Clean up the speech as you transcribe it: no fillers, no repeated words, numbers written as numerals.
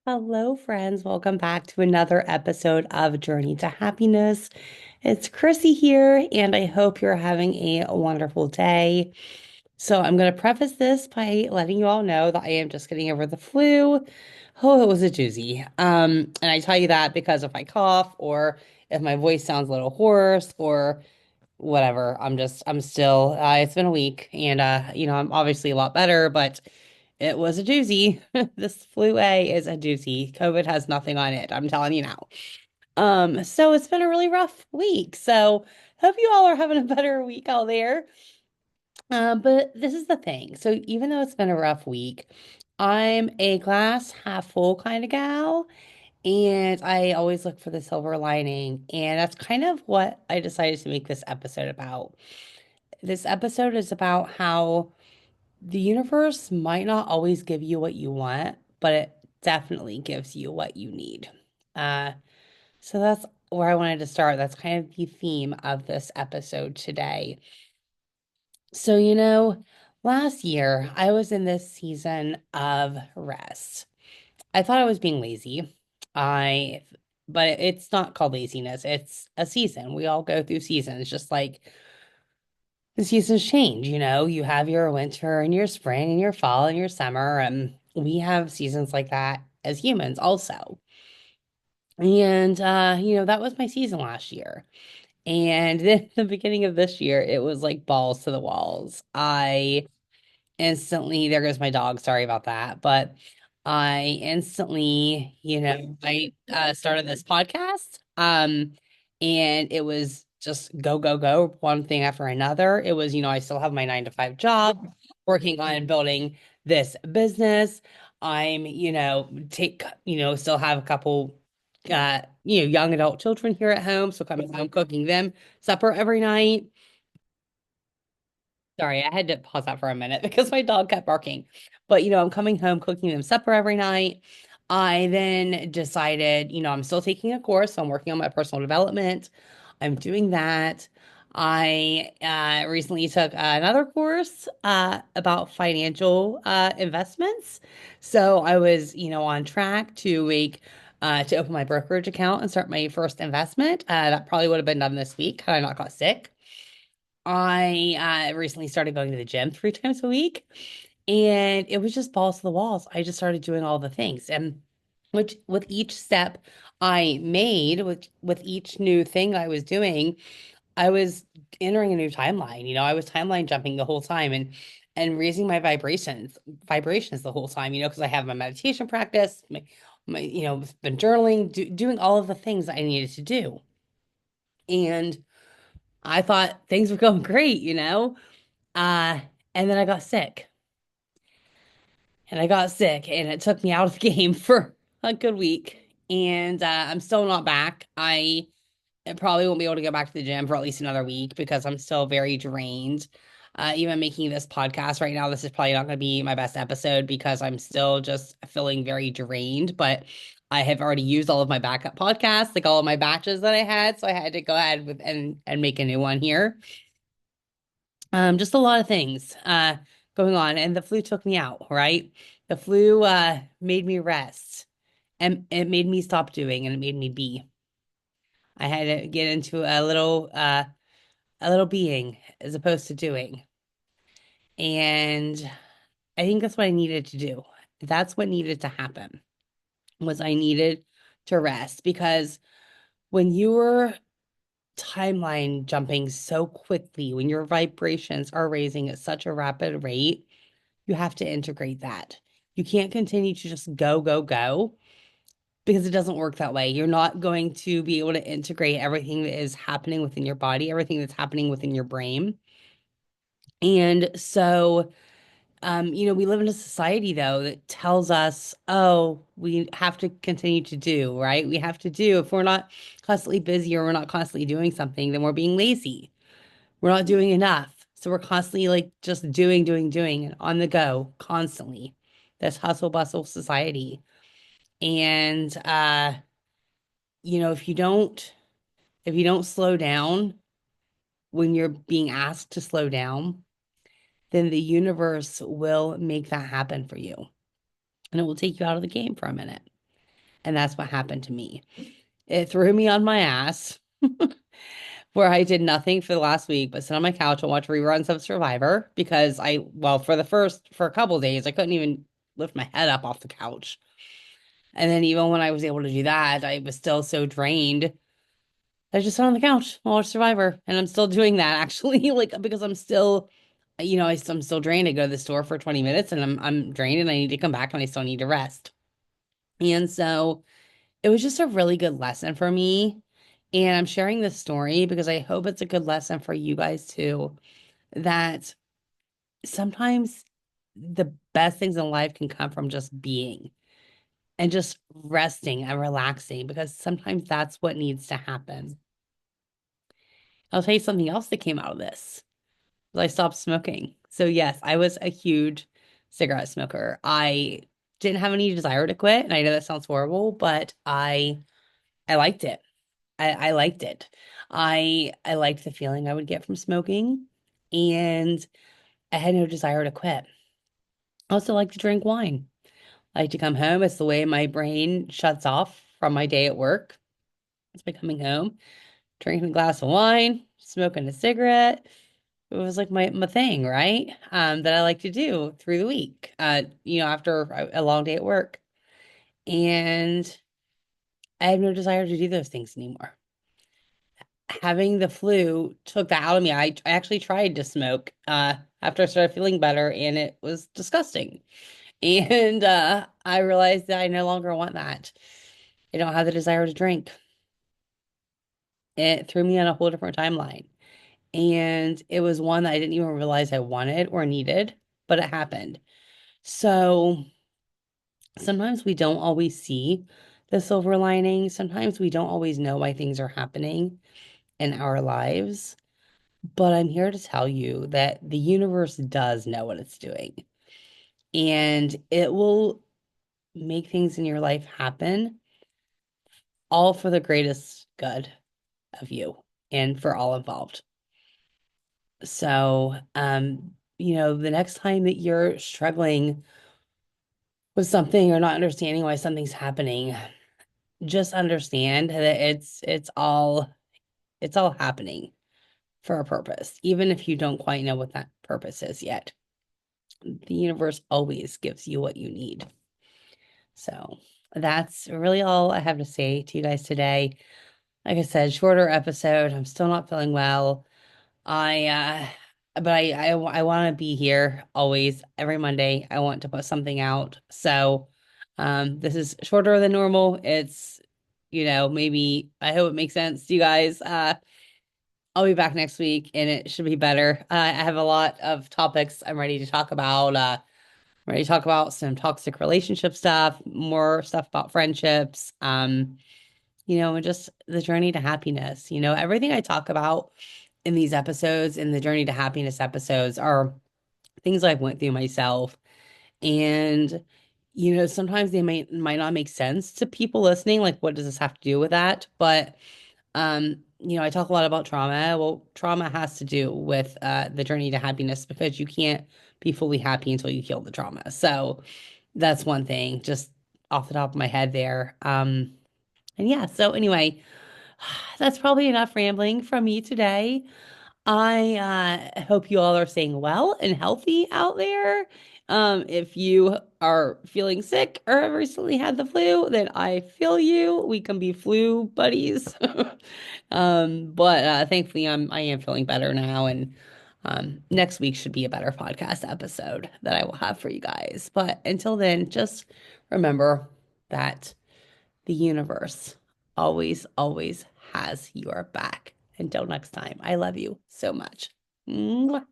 Hello, friends. Welcome back to another episode of Journey to Happiness. It's Chrissy here, and I hope you're having a wonderful day. So, I'm going to preface this by letting you all know that I am just getting over the flu. Oh, it was a doozy. And I tell you that because if I cough or if my voice sounds a little hoarse or whatever. I'm still, it's been a week and, I'm obviously a lot better, but it was a doozy. This flu A is a doozy. COVID has nothing on it. I'm telling you now. So it's been a really rough week. So hope you all are having a better week out there. But this is the thing. So even though it's been a rough week, I'm a glass half full kind of gal. And I always look for the silver lining. And that's kind of what I decided to make this episode about. This episode is about how the universe might not always give you what you want, but it definitely gives you what you need. Uh, so that's where I wanted to start. That's kind of the theme of this episode today. So, last year I was in this season of rest. I thought I was being lazy. I, but it's not called laziness. It's a season. We all go through seasons, just like the seasons change, you have your winter and your spring and your fall and your summer, and we have seasons like that as humans also. And that was my season last year. And then the beginning of this year, it was like balls to the walls. I instantly, there goes my dog, sorry about that, but I instantly, I started this podcast. And it was just go, go, go, one thing after another. It was, I still have my 9 to 5 job, working on building this business. I'm, still have a couple young adult children here at home. So coming home, cooking them supper every night. Sorry, I had to pause that for a minute because my dog kept barking. But, I'm coming home, cooking them supper every night. I then decided, I'm still taking a course, so I'm working on my personal development. I'm doing that. I recently took another course about financial investments. So I was, on track to to open my brokerage account and start my first investment. That probably would have been done this week had I not got sick. I recently started going to the gym 3 times a week, and it was just balls to the walls. I just started doing all the things, and which with each step I made, with each new thing I was doing, I was entering a new timeline. I was timeline jumping the whole time and raising my vibrations the whole time. Because I have my meditation practice, my been journaling, doing all of the things I needed to do, and I thought things were going great. Uh, and then I got sick. And I got sick, and it took me out of the game for a good week. And I'm still not back. I probably won't be able to go back to the gym for at least another week because I'm still very drained. Even making this podcast right now, this is probably not going to be my best episode because I'm still just feeling very drained. But I have already used all of my backup podcasts, like all of my batches that I had. So I had to go ahead with and make a new one here. Just a lot of things going on, and the flu took me out, right? The flu made me rest, and it made me stop doing, and it made me be. I had to get into a little being as opposed to doing, and I think that's what I needed to do. That's what needed to happen was I needed to rest because when you were timeline jumping so quickly, when your vibrations are raising at such a rapid rate, you have to integrate that. You can't continue to just go, go, go because it doesn't work that way. You're not going to be able to integrate everything that is happening within your body, everything that's happening within your brain. And so, we live in a society though that tells us, oh, we have to continue to do, right? We have to do. If we're not constantly busy or we're not constantly doing something, then we're being lazy. We're not doing enough. So we're constantly like just doing, doing, doing and on the go constantly. This hustle bustle society. And if you don't slow down when you're being asked to slow down, then the universe will make that happen for you. And it will take you out of the game for a minute. And that's what happened to me. It threw me on my ass where I did nothing for the last week but sit on my couch and watch reruns of Survivor because well, for a couple days, I couldn't even lift my head up off the couch. And then even when I was able to do that, I was still so drained. I just sat on the couch and watched Survivor. And I'm still doing that actually, like because I'm still, I'm still drained. I go to the store for 20 minutes and I'm drained and I need to come back and I still need to rest. And so it was just a really good lesson for me. And I'm sharing this story because I hope it's a good lesson for you guys too, that sometimes the best things in life can come from just being and just resting and relaxing because sometimes that's what needs to happen. I'll tell you something else that came out of this. I stopped smoking. So yes, I was a huge cigarette smoker. I didn't have any desire to quit, and I know that sounds horrible, but I liked it. I liked it. I liked the feeling I would get from smoking, and I had no desire to quit. I also like to drink wine. I like to come home. It's the way my brain shuts off from my day at work. It's by coming home, drinking a glass of wine, smoking a cigarette. It was like my thing, right? That I like to do through the week, after a long day at work. And I have no desire to do those things anymore. Having the flu took that out of me. I actually tried to smoke after I started feeling better, and it was disgusting. And I realized that I no longer want that. I don't have the desire to drink. It threw me on a whole different timeline. And it was one that I didn't even realize I wanted or needed, but it happened. So sometimes we don't always see the silver lining. Sometimes we don't always know why things are happening in our lives. But I'm here to tell you that the universe does know what it's doing, and it will make things in your life happen all for the greatest good of you and for all involved. So, the next time that you're struggling with something or not understanding why something's happening, just understand that it's all happening for a purpose, even if you don't quite know what that purpose is yet. The universe always gives you what you need. So that's really all I have to say to you guys today. Like I said, shorter episode. I'm still not feeling well. I but I want to be here always every Monday. I want to put something out. So this is shorter than normal. It's maybe I hope it makes sense to you guys. I'll be back next week and it should be better. I have a lot of topics I'm ready to talk about. I'm ready to talk about some toxic relationship stuff, more stuff about friendships, and just the journey to happiness. Everything I talk about in these episodes, in the journey to happiness episodes, are things I've went through myself. And, sometimes they might not make sense to people listening. Like, what does this have to do with that? But I talk a lot about trauma. Well, trauma has to do with the journey to happiness because you can't be fully happy until you heal the trauma. So that's one thing, just off the top of my head there. And yeah, so anyway, that's probably enough rambling from me today. I hope you all are staying well and healthy out there. If you are feeling sick or have recently had the flu, then I feel you. We can be flu buddies. But thankfully I am feeling better now, and next week should be a better podcast episode that I will have for you guys. But until then, just remember that the universe always, always has your back. Until next time, I love you so much. Mwah.